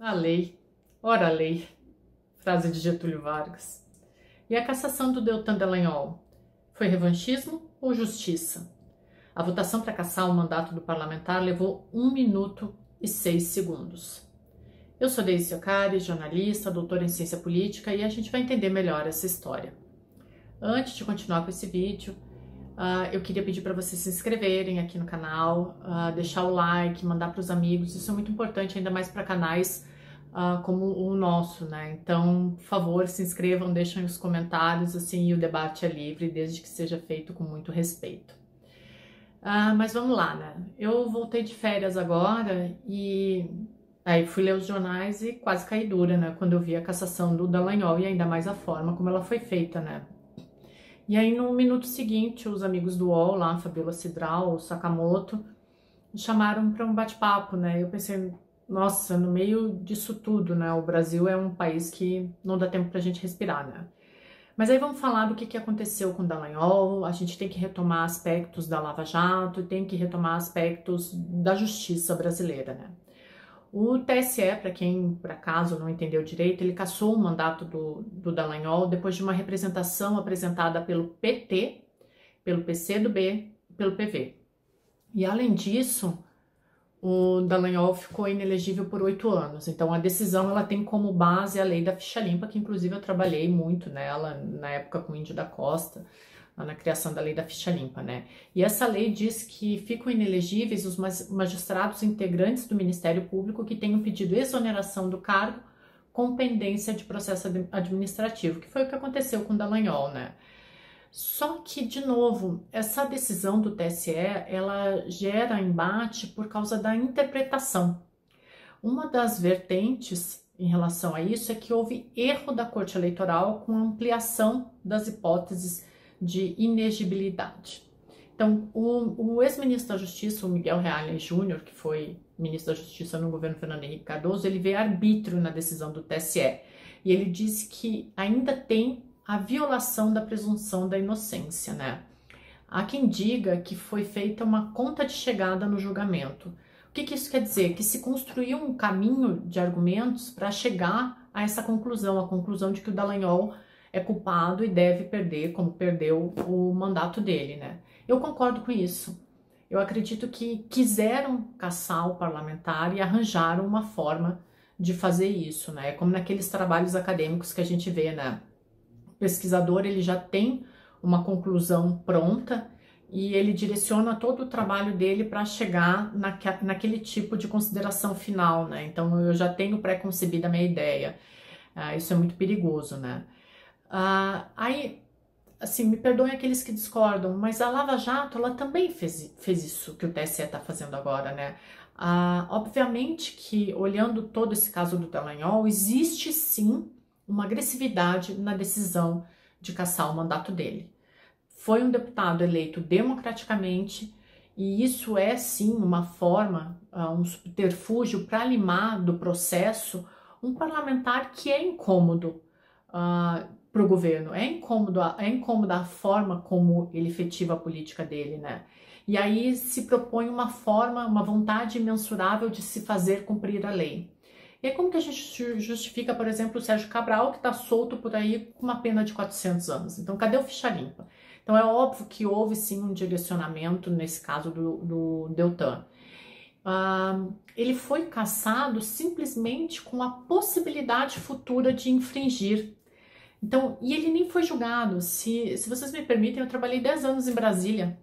A lei, ora a lei, frase de Getúlio Vargas. E a cassação do Deltan Dallagnol foi revanchismo ou justiça? A votação para cassar o mandato do parlamentar levou 1 minuto e 6 segundos. Eu sou Deise Ocari, jornalista, doutora em ciência política, e a gente vai entender melhor essa história. Antes de continuar com esse vídeo, eu queria pedir para vocês se inscreverem aqui no canal, deixar o like, mandar para os amigos. Isso é muito importante, ainda mais para canais como o nosso, né? Então, por favor, se inscrevam, deixem os comentários, assim, e o debate é livre, desde que seja feito com muito respeito. Mas vamos lá, né? Eu voltei de férias agora e aí fui ler os jornais e quase caí dura, né? Quando eu vi a cassação do Dallagnol e ainda mais a forma como ela foi feita, né? E aí no minuto seguinte, os amigos do UOL, lá, Fabiola Cidral, Sakamoto, me chamaram para um bate-papo, né? Eu pensei, nossa, no meio disso tudo, né? O Brasil é um país que não dá tempo pra gente respirar, né? Mas aí vamos falar do que aconteceu com o Dallagnol. A gente tem que retomar aspectos da Lava Jato, tem que retomar aspectos da justiça brasileira, né? O TSE, para quem por acaso não entendeu direito, ele cassou o mandato do Dallagnol depois de uma representação apresentada pelo PT, pelo PCdoB e pelo PV. E além disso, o Dallagnol ficou inelegível por 8 anos. Então a decisão ela tem como base a lei da ficha limpa, que inclusive eu trabalhei muito nela na época com o Índio da Costa, na criação da lei da ficha limpa, né? E essa lei diz que ficam inelegíveis os magistrados integrantes do Ministério Público que tenham pedido exoneração do cargo com pendência de processo administrativo, que foi o que aconteceu com o Dallagnol, né? Só que, de novo, essa decisão do TSE, ela gera embate por causa da interpretação. Uma das vertentes em relação a isso é que houve erro da Corte Eleitoral com a ampliação das hipóteses de inegibilidade. Então, o ex-ministro da Justiça, o Miguel Reale Júnior, que foi ministro da Justiça no governo Fernando Henrique Cardoso, ele veio arbítrio na decisão do TSE. E ele disse que ainda tem a violação da presunção da inocência, né? Há quem diga que foi feita uma conta de chegada no julgamento. O que isso quer dizer? Que se construiu um caminho de argumentos para chegar a essa conclusão, a conclusão de que o Dallagnol é culpado e deve perder, como perdeu o mandato dele, né? Eu concordo com isso. Eu acredito que quiseram caçar o parlamentar e arranjaram uma forma de fazer isso, né? Como naqueles trabalhos acadêmicos que a gente vê, né? O pesquisador, ele já tem uma conclusão pronta e ele direciona todo o trabalho dele para chegar naquele tipo de consideração final, né? Então, eu já tenho pré-concebida a minha ideia. Isso é muito perigoso, né? Aí, assim, me perdoem aqueles que discordam, mas a Lava Jato, ela também fez isso que o TSE está fazendo agora, né? Obviamente que, olhando todo esse caso do Dallagnol, existe sim uma agressividade na decisão de cassar o mandato dele. Foi um deputado eleito democraticamente e isso é sim uma forma, um subterfúgio para limar do processo um parlamentar que é incômodo para o governo, é incômoda a forma como ele efetiva a política dele, né? E aí se propõe uma forma, uma vontade imensurável de se fazer cumprir a lei. E aí como que a gente justifica, por exemplo, o Sérgio Cabral, que está solto por aí com uma pena de 400 anos? Então, cadê o ficha limpa? Então, é óbvio que houve sim um direcionamento nesse caso do Deltan. Ele foi cassado simplesmente com a possibilidade futura de infringir. Então, e ele nem foi julgado. Se vocês me permitem, eu trabalhei 10 anos em Brasília.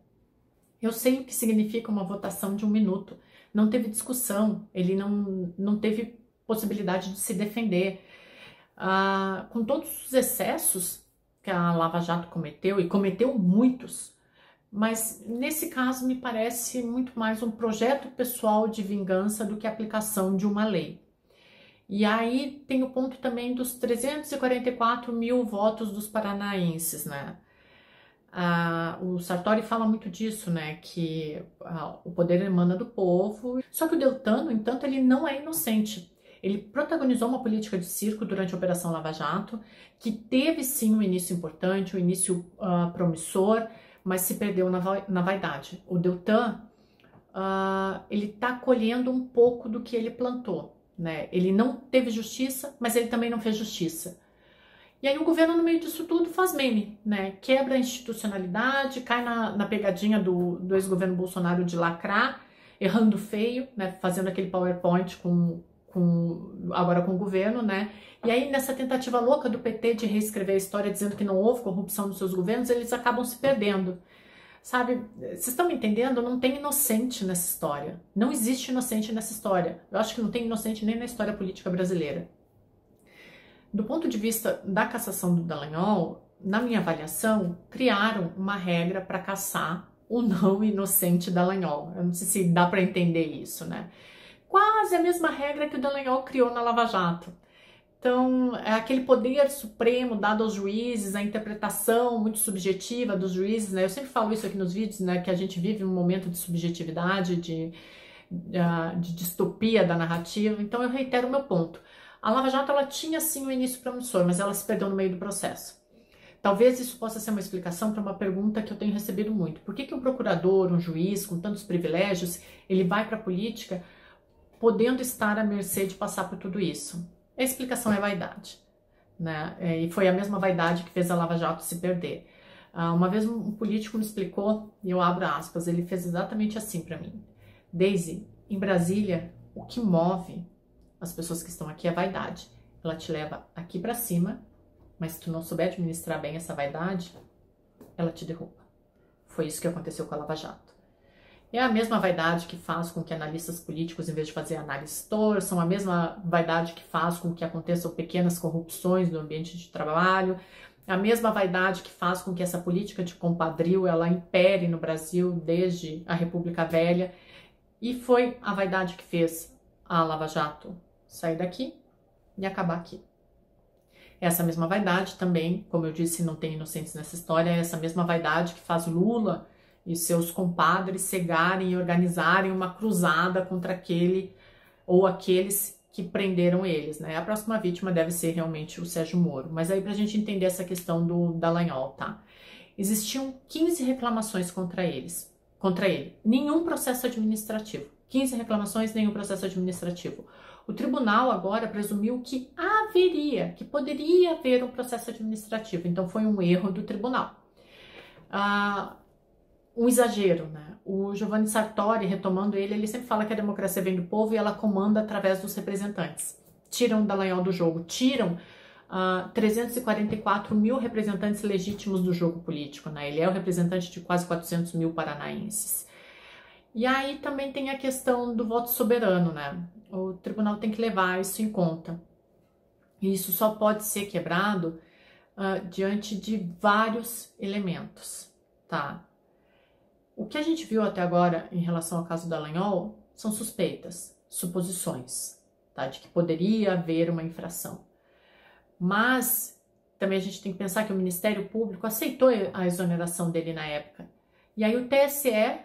Eu sei o que significa uma votação de 1 minuto. Não teve discussão, ele não teve possibilidade de se defender. Com todos os excessos que a Lava Jato cometeu, e cometeu muitos, mas nesse caso me parece muito mais um projeto pessoal de vingança do que a aplicação de uma lei. E aí tem o ponto também dos 344 mil votos dos paranaenses, né? O Sartori fala muito disso, né? Que o poder emana do povo. Só que o Deltan, no entanto, ele não é inocente. Ele protagonizou uma política de circo durante a Operação Lava Jato, que teve sim um início importante, um início promissor, mas se perdeu na vaidade. O Deltan, ele está colhendo um pouco do que ele plantou. né? Ele não teve justiça, mas ele também não fez justiça. E aí o governo, no meio disso tudo, faz meme, né? Quebra a institucionalidade, cai na pegadinha do ex-governo Bolsonaro de lacrar, errando feio, né? Fazendo aquele PowerPoint agora com o governo, né? E aí, nessa tentativa louca do PT de reescrever a história, dizendo que não houve corrupção nos seus governos, eles acabam se perdendo. Sabe, vocês estão me entendendo? Não tem inocente nessa história. Não existe inocente nessa história. Eu acho que não tem inocente nem na história política brasileira. Do ponto de vista da cassação do Dallagnol, na minha avaliação, criaram uma regra para cassar o não inocente Dallagnol. Eu não sei se dá para entender isso, né? Quase a mesma regra que o Dallagnol criou na Lava Jato. Então, é aquele poder supremo dado aos juízes, a interpretação muito subjetiva dos juízes, né? Eu sempre falo isso aqui nos vídeos, né? Que a gente vive um momento de subjetividade, de distopia da narrativa. Então, eu reitero o meu ponto. A Lava Jato, ela tinha sim um início promissor, mas ela se perdeu no meio do processo. Talvez isso possa ser uma explicação para uma pergunta que eu tenho recebido muito. Por que um procurador, um juiz com tantos privilégios, ele vai para a política podendo estar à mercê de passar por tudo isso? A explicação é vaidade, né? E foi a mesma vaidade que fez a Lava Jato se perder. Uma vez um político me explicou, e eu abro aspas, ele fez exatamente assim para mim. Daisy, em Brasília, o que move as pessoas que estão aqui é vaidade. Ela te leva aqui para cima, mas se tu não souber administrar bem essa vaidade, ela te derruba. Foi isso que aconteceu com a Lava Jato. É a mesma vaidade que faz com que analistas políticos, em vez de fazer análises torçam, a mesma vaidade que faz com que aconteçam pequenas corrupções no ambiente de trabalho, a mesma vaidade que faz com que essa política de compadrio ela impere no Brasil desde a República Velha, e foi a vaidade que fez a Lava Jato sair daqui e acabar aqui. Essa mesma vaidade também, como eu disse, não tem inocentes nessa história, é essa mesma vaidade que faz Lula e seus compadres cegarem e organizarem uma cruzada contra aquele ou aqueles que prenderam eles, né? A próxima vítima deve ser realmente o Sérgio Moro. Mas aí, pra gente entender essa questão do Dallagnol, tá? Existiam 15 reclamações contra ele. Nenhum processo administrativo. 15 reclamações, nenhum processo administrativo. O tribunal agora presumiu que poderia haver um processo administrativo. Então, foi um erro do tribunal. Um exagero, né? O Giovanni Sartori, retomando ele sempre fala que a democracia vem do povo e ela comanda através dos representantes. Tiram o Dallagnol do jogo, tiram 344 mil representantes legítimos do jogo político, né? Ele é o representante de quase 400 mil paranaenses. E aí também tem a questão do voto soberano, né? O tribunal tem que levar isso em conta. E isso só pode ser quebrado diante de vários elementos, tá? O que a gente viu até agora em relação ao caso Dallagnol são suspeitas, suposições, tá? De que poderia haver uma infração. Mas também a gente tem que pensar que o Ministério Público aceitou a exoneração dele na época. E aí o TSE,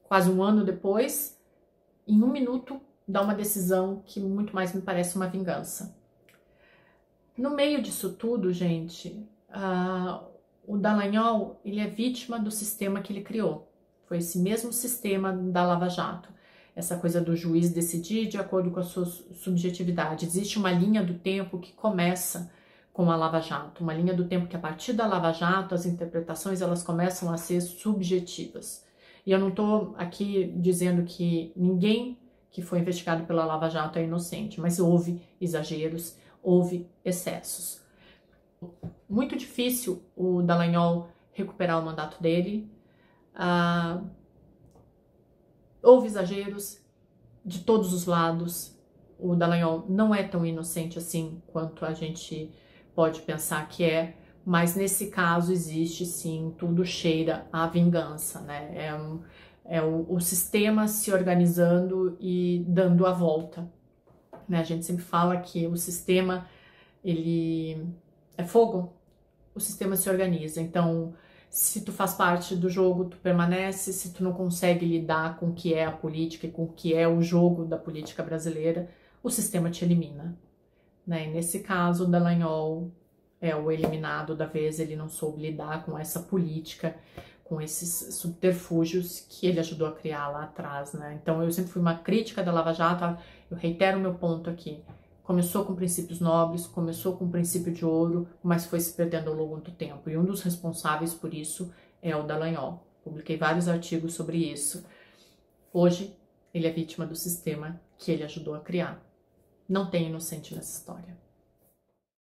quase um ano depois, em 1 minuto, dá uma decisão que muito mais me parece uma vingança. No meio disso tudo, gente, o Dallagnol, ele é vítima do sistema que ele criou. Foi esse mesmo sistema da Lava Jato. Essa coisa do juiz decidir de acordo com a sua subjetividade. Existe uma linha do tempo que começa com a Lava Jato. Uma linha do tempo que, a partir da Lava Jato, as interpretações elas começam a ser subjetivas. E eu não estou aqui dizendo que ninguém que foi investigado pela Lava Jato é inocente, mas houve exageros, houve excessos. Muito difícil o Dallagnol recuperar o mandato dele. Houve exageros de todos os lados. O Dallagnol não é tão inocente assim quanto a gente pode pensar que é, mas nesse caso existe sim, tudo cheira à vingança, né? É o sistema se organizando e dando a volta, né? A gente sempre fala que o sistema, ele é fogo, o sistema se organiza. Então, se tu faz parte do jogo, tu permanece. Se tu não consegue lidar com o que é a política e com o que é o jogo da política brasileira, o sistema te elimina, né? E nesse caso, o Dallagnol é o eliminado da vez. Ele não soube lidar com essa política, com esses subterfúgios que ele ajudou a criar lá atrás, né? Então eu sempre fui uma crítica da Lava Jato, eu reitero o meu ponto aqui. Começou com princípios nobres, começou com o princípio de ouro, mas foi se perdendo ao longo do tempo. E um dos responsáveis por isso é o Dallagnol. Publiquei vários artigos sobre isso. Hoje, ele é vítima do sistema que ele ajudou a criar. Não tem inocente nessa história.